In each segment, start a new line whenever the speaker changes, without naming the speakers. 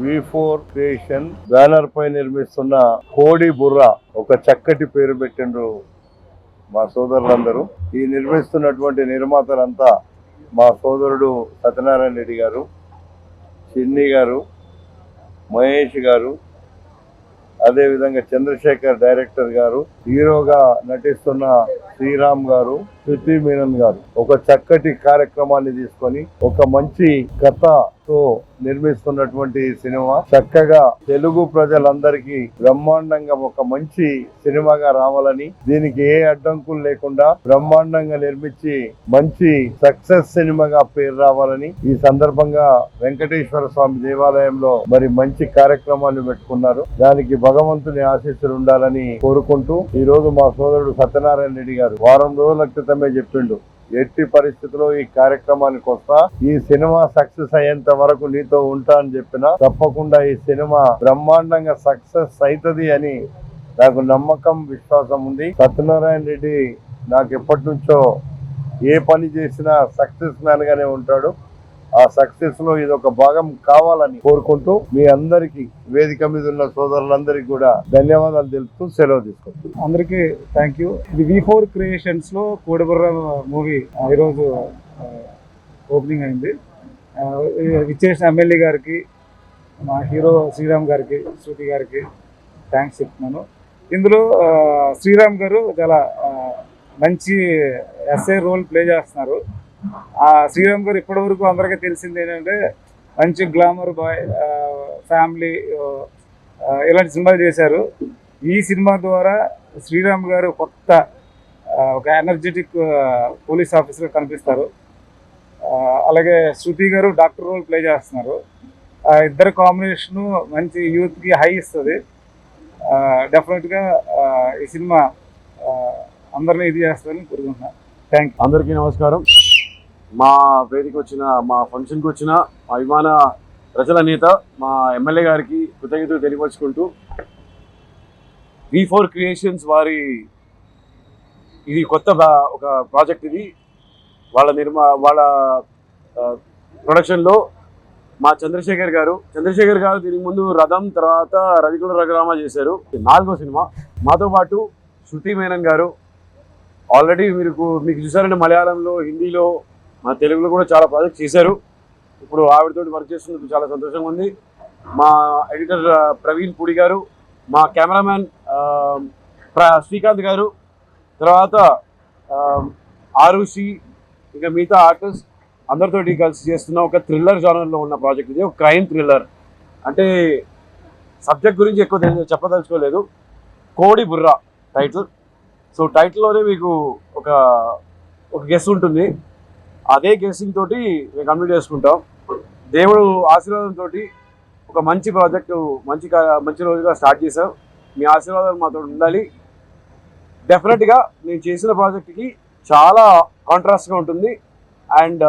V4 creation banner పై నిర్మిస్తున్న కోడి బుర్ర ఒక చక్కటి పేరు పెట్టిండ్రు మా సోదరులందరూ. ఈ నిర్మిస్తున్నటువంటి నిర్మాతలంతా మా సోదరుడు సత్యనారాయణ రెడ్డి గారు, చిన్ని గారు, మహేష్ గారు, అదేవిధంగా చంద్రశేఖర్ డైరెక్టర్ గారు, హీరోగా నటిస్తున్న శ్రీరామ్ గారు, శృతి మీనన్ గారు ఒక చక్కటి కార్యక్రమాన్ని తీసుకొని ఒక మంచి కథతో నిర్మిస్తున్నటువంటి సినిమా చక్కగా తెలుగు ప్రజలందరికీ బ్రహ్మాండంగా ఒక మంచి సినిమాగా రావాలని, దీనికి ఏ అడ్డంకులు లేకుండా బ్రహ్మాండంగా నిర్మించి మంచి సక్సెస్ సినిమాగా పేరు రావాలని ఈ సందర్భంగా వెంకటేశ్వర స్వామి దేవాలయంలో మరి మంచి కార్యక్రమాన్ని పెట్టుకున్నారు. దానికి భగవంతుని ఆశీస్సులు ఉండాలని కోరుకుంటూ ఈ రోజు మా సోదరుడు సత్యనారాయణ రెడ్డి గారు వారం రోజుల క్రితమే చెప్పిండు, ఎట్టి పరిస్థితుల్లో ఈ కార్యక్రమానికి వస్తా, ఈ సినిమా సక్సెస్ అయ్యేంత వరకు నీతో ఉంటా అని చెప్పిన తప్పకుండా ఈ సినిమా బ్రహ్మాండంగా సక్సెస్ అవుతుంది అని నాకు నమ్మకం, విశ్వాసం ఉంది. సత్యనారాయణ రెడ్డి నాకు ఎప్పటి నుంచో ఏ పని చేసినా సక్సెస్ మ్యాన్ గానే ఉంటాడు. ఆ సక్సెస్ లో ఇది ఒక భాగం కావాలని కోరుకుంటూ మీ అందరికి వేదిక మీద ఉన్న సోదరులందరికీ కూడా ధన్యవాదాలు తెలుపుతూ సెలవు తీసుకుంటున్నాను.
అందరికీ థ్యాంక్ యూ. ఇది V4 క్రియేషన్స్ లో కోడిబుర్ర మూవీ ఈరోజు ఓపెనింగ్ అయింది. ఇచ్చేసిన ఎమ్మెల్యే గారికి, మా హీరో శ్రీరామ్ గారికి, శృతి గారికి థ్యాంక్స్ చెప్తున్నాను. ఇందులో శ్రీరామ్ గారు చాలా మంచి ఎస్ఐ రోల్ ప్లే చేస్తున్నారు. శ్రీరామ్ గారు ఇప్పటి వరకు అందరికీ తెలిసింది ఏంటంటే మంచి గ్లామర్ బాయ్, ఫ్యామిలీ, ఇలాంటి సినిమాలు చేశారు. ఈ సినిమా ద్వారా శ్రీరామ్ గారు కొత్త ఒక ఎనర్జెటిక్ పోలీస్ ఆఫీసర్ కనిపిస్తారు. అలాగే శృతి గారు డాక్టర్ రోల్ ప్లే చేస్తున్నారు. ఇద్దరు కాంబినేషను మంచి యూత్కి హై ఇస్తుంది. డెఫినెట్గా ఈ సినిమా అందరినీ ఇది చేస్తారని కోరుకుంటున్నాను. Thank you.
అందరికీ నమస్కారం. మా వేదిక వచ్చిన, మా ఫంక్షన్కి వచ్చిన మా అభిమాన ప్రజల నేత మా ఎమ్మెల్యే గారికి కృతజ్ఞతలు తెలియపరుచుకుంటూ, V4 క్రియేషన్స్ వారి ఇది కొత్త ఒక ప్రాజెక్ట్. ఇది వాళ్ళ ప్రొడక్షన్లో మా చంద్రశేఖర్ గారు దీనికి ముందు రథం, తర్వాత రవికుల రఘురామ చేశారు. 4వ సినిమా. మాతో పాటు శృతి మేనన్ గారు ఆల్రెడీ మీకు చూసారంటే మలయాళంలో, హిందీలో, మా తెలుగులో కూడా చాలా ప్రాజెక్ట్ చేశారు. ఇప్పుడు ఆవిడతో వర్క్ చేస్తున్నందుకు చాలా సంతోషంగా ఉంది. మా ఎడిటర్ ప్రవీణ్ పూడి గారు, మా కెమెరామ్యాన్ శ్రీకాంత్ గారు, తర్వాత ఆరుషి, ఇంకా మిగతా ఆర్టిస్ట్ అందరితోటి కలిసి చేస్తున్న ఒక థ్రిల్లర్ జానర్లో ఉన్న ప్రాజెక్ట్ ఇది. ఒక క్రైమ్ థ్రిల్లర్. అంటే సబ్జెక్ట్ గురించి ఎక్కువ చెప్పదలుచుకోలేదు. కోడి బుర్ర టైటిల్. సో టైటిల్లోనే మీకు ఒక గెస్ ఉంటుంది. అదే గెస్సింగ్ తోటి మేము కంప్లీట్ చేసుకుంటాం. దేవుడు ఆశీర్వాదంతో ఒక మంచి ప్రాజెక్టు మంచి రోజుగా స్టార్ట్ చేసాం. మీ ఆశీర్వాదాలు మాతో ఉండాలి. డెఫినెట్గా నేను చేసిన ప్రాజెక్ట్కి చాలా కాంట్రాస్ట్గా ఉంటుంది అండ్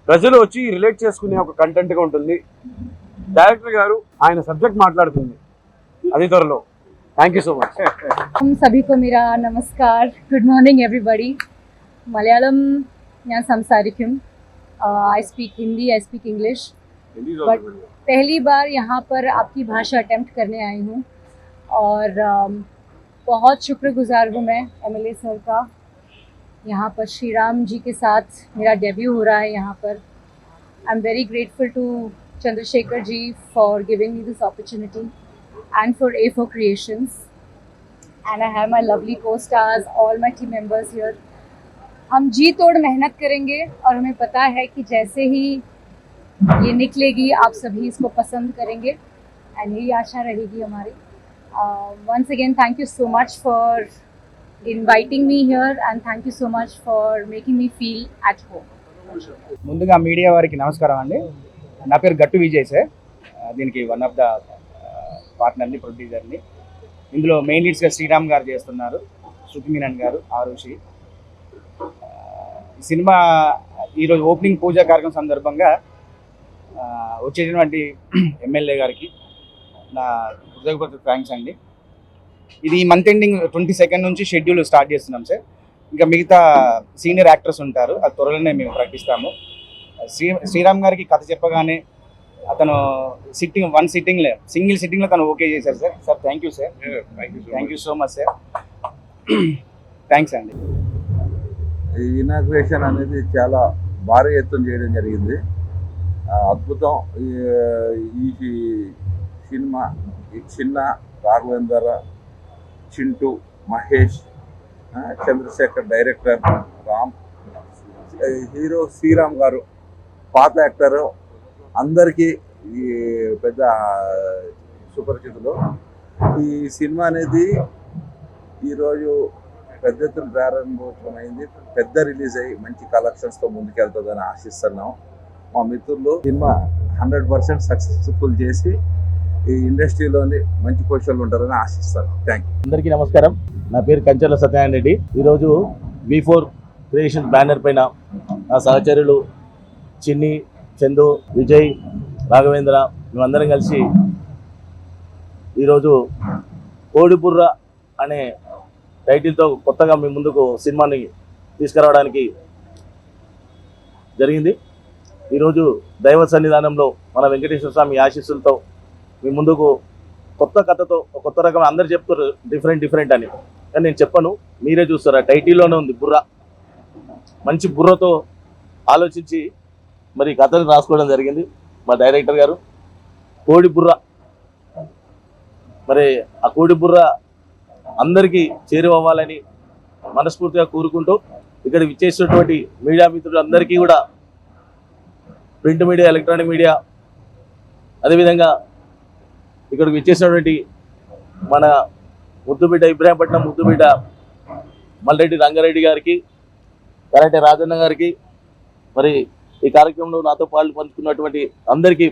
ప్రజలు వచ్చి రిలేట్ చేసుకునే ఒక కంటెంట్గా ఉంటుంది. డైరెక్టర్ గారు ఆయన సబ్జెక్ట్ మాట్లాడుతుంది అది త్వరలో. Thank you so much.
सभी को मेरा नमस्कार. Good morning everybody. मलयालम ഞാൻ സംസാരിക്കും. I speak Hindi, I speak English, but पहली बार यहाँ पर आपकी भाषा अटेम्प्ट करने आई हूँ और बहुत शुक्रगुजार हूँ मैं एमएलए सर का. यहाँ पर श्री राम जी के साथ मेरा डेब्यू हो रहा है यहाँ पर. I am very grateful to Chandrashekhar ji for giving me this opportunity and for A4 Creations, and I have my lovely co-stars, all my team members here. हम जी तोड़ मेहनत करेंगे और हमें पता है कि जैसे ही ये निकलेगी आप सभी इसको पसंद करेंगे and यही आशा रहेगी हमारी. Once again thank you so much for inviting me here and thank you so much for making me feel at home.
ముందుగా మీడియా వారికి నమస్కారం అండి. నా పేరు గట్టు విజయ్ సార్. దీనికి వన్ ఆఫ్ ద పార్ట్నర్ని, ప్రొడ్యూసర్ని. ఇందులో మెయిన్ లీడ్స్గా శ్రీరామ్ గారు చేస్తున్నారు, శృతి మీనన్ గారు, ఆరుషి. ఈ సినిమా ఈరోజు ఓపెనింగ్ పూజా కార్యక్రమం సందర్భంగా వచ్చేటువంటి ఎమ్మెల్యే గారికి నా హృదయపూర్వక థ్యాంక్స్ అండి. ఇది మంత్ ఎండింగ్ 22 నుంచి షెడ్యూల్ స్టార్ట్ చేస్తున్నాం సార్. ఇంకా మిగతా సీనియర్ యాక్టర్స్ ఉంటారు, అది త్వరలోనే మేము ప్రకటిస్తాము. శ్రీరామ్ గారికి కథ చెప్పగానే
అతను సింగిల్ సిట్టింగ్లో తను ఓకే చేశారు sir. Sir thank you sir, thank you so much sir. Thanks అండి.
ఈ ఇనాగ్రేషన్ అనేది చాలా భారీ ఎత్తున చేయడం జరిగింది. అద్భుతం. ఈ సినిమా చిన్న రాఘవేంద్ర, చింటూ, మహేష్, చంద్రశేఖర్ డైరెక్టర్, రామ్, హీరో శ్రీరామ్ గారు పాత యాక్టర్, అందరికీ ఈ పెద్ద సుపరిచితులు. ఈ సినిమా అనేది ఈరోజు పెద్ద ఎత్తున ప్రారంభోత్సవం అయింది. పెద్ద రిలీజ్ అయ్యి మంచి కలెక్షన్స్తో ముందుకెళ్తుందని ఆశిస్తున్నాం. మా మిత్రులు సినిమా 100% సక్సెస్ఫుల్ చేసి ఈ ఇండస్ట్రీలోని మంచి పొజిషన్లు ఉంటారని ఆశిస్తాను. Thank you.
అందరికీ నమస్కారం. నా పేరు కంచెల సత్యనారాయణ రెడ్డి. ఈరోజు V4 క్రియేషన్ బ్యానర్ పైన నా సహచరులు చిన్ని, చందు, విజయ్, రాఘవేంద్ర మేమందరం కలిసి ఈరోజు కోడిబుర్ర అనే టైటిల్తో కొత్తగా మీ ముందుకు సినిమాని తీసుకురావడానికి జరిగింది. ఈరోజు దైవ సన్నిధానంలో మన వెంకటేశ్వర స్వామి ఆశీస్సులతో మీ ముందుకు కొత్త కథతో కొత్త రకం అందరు చెప్తారు డిఫరెంట్ అని, కానీ నేను చెప్పను, మీరే చూస్తారు. ఆ టైటిల్లోనే ఉంది బుర్ర. మంచి బుర్రతో ఆలోచించి మరి కథను రాసుకోవడం జరిగింది మా డైరెక్టర్ గారు. కోడి బుర్ర, మరి ఆ కోడి బుర్ర అందరికీ చేరువవ్వాలని మనస్ఫూర్తిగా కోరుకుంటూ ఇక్కడ విచ్చేసినటువంటి మీడియా మిత్రులు అందరికీ కూడా, ప్రింట్ మీడియా, ఎలక్ట్రానిక్ మీడియా, అదేవిధంగా ఇక్కడికి విచ్చేసినటువంటి మన ముద్దుబిడ్డ ఇబ్రాహీంపట్నం ముద్దుబిడ్డ మల్రెడ్డి రంగారెడ్డి గారికి, కరాటే రాజన్న గారికి, మరి ఈ కార్యక్రమంలో నాతో పాలు పంచుకున్నటువంటి అందరికీ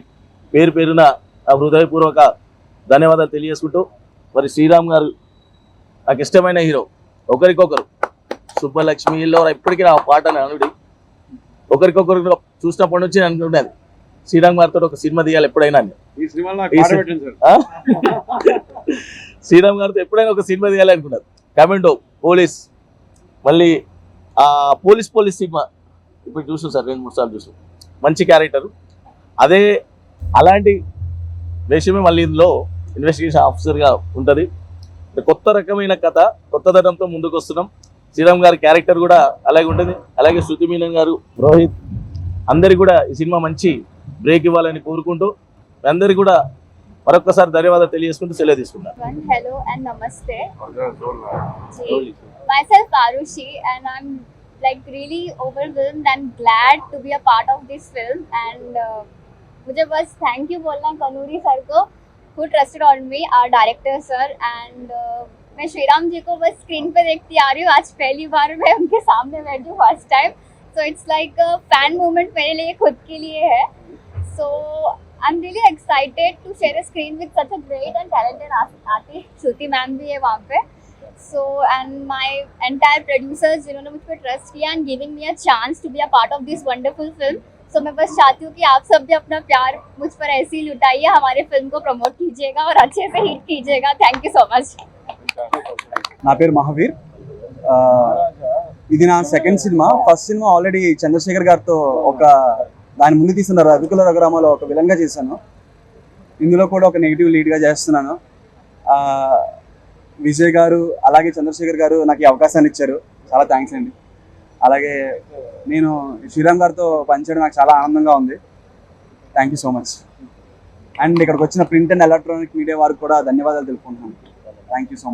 పేరు పేరున నా హృదయపూర్వక ధన్యవాదాలు తెలియజేసుకుంటూ, మరి శ్రీరామ్ గారు నాకు ఇష్టమైన హీరో. ఒకరికొకరు సుబ్బలక్ష్మిలో ఇప్పటికీ నా పాట అనుడి ఒకరికొకరు చూసినప్పటి నుంచి అనుకున్నది శ్రీరామ్ గారితో ఒక సినిమా తీయాలి ఎప్పుడైనా. శ్రీరామ్ గారితో ఎప్పుడైనా ఒక సినిమా తీయాలి అనుకున్నారు. కమాండో, పోలీస్, మళ్ళీ ఆ పోలీస్ సినిమా ఇప్పుడు చూసాం సార్, 2-3 సార్లు చూసాం. మంచి క్యారెక్టర్. అలాంటి వేషమే మళ్ళీ ఇందులో ఇన్వెస్టిగేషన్ ఆఫీసర్గా ఉంటుంది. కొత్త రకమైన కథ, కొత్తదనంతో ముందుకు వస్తున్నాం. శ్రీరామ్ గారి క్యారెక్టర్ కూడా అలాగే ఉంటుంది. అలాగే శృతి మీనన్ గారు, రోహిత్, అందరికి కూడా ఈ సినిమా మంచి బ్రేక్ ఇవ్వాలని కోరుకుంటూ అందరికి కూడా మరొకసారి ధన్యవాదాలు తెలియజేసుకుంటూ సెలవు తీసుకున్నాను.
Hello and namaste. Myself Arushi, and I'm like really overwhelmed and glad to be a part of this film. And मुझे बस thank you बोलना कनूरी सर को, who trusted on me, our director sir. And मैं श्रीराम जी को बस screen पे देखती आ रही हूँ. आज पहली बार मैं उनके सामने बैठी हूँ, first time. So it's like a fan moment मेरे लिए, खुद के लिए है. So I'm really excited to share a screen with such a great and talented artist. Shruti ma'am भी है वहाँ पे. So and my entire producers जिन्होंने मुझ पर ट्रस्ट किया and giving me a chance to be a part of this wonderful film. So मैं बस चाहती हूँ कि आप सब भी अपना प्यार मुझ पर ऐसे ही लुटाइए, हमारे फिल्म को प्रमोट कीजिएगा और अच्छे से हिट कीजिएगा. Thank you so much.
నా పేరు మహావీర్. ఇది నా సెకండ్ సినిమా. ఫస్ట్ సినిమా ఆల్రెడీ చంద్రశేఖర్ గారితో ఒక దాని ముందు తీసిన రవికుల రఘురామలో ఒక విలన్గా చేశాను. ఇందులో కూడా ఒక నెగిటివ్ లీడ్గా చేస్తున్నాను. విజయ్ గారు అలాగే చంద్రశేఖర్ గారు నాకు ఈ అవకాశాన్ని ఇచ్చారు, చాలా థ్యాంక్స్ అండి. అలాగే నేను శ్రీరామ్ గారితో పనిచేయడం నాకు చాలా ఆనందంగా ఉంది. Thank you so much. And ఇక్కడికి వచ్చిన ప్రింట్ అండ్ ఎలక్ట్రానిక్ మీడియా వారికి కూడా ధన్యవాదాలు తెలుపుకుంటున్నాను. Thank you so much.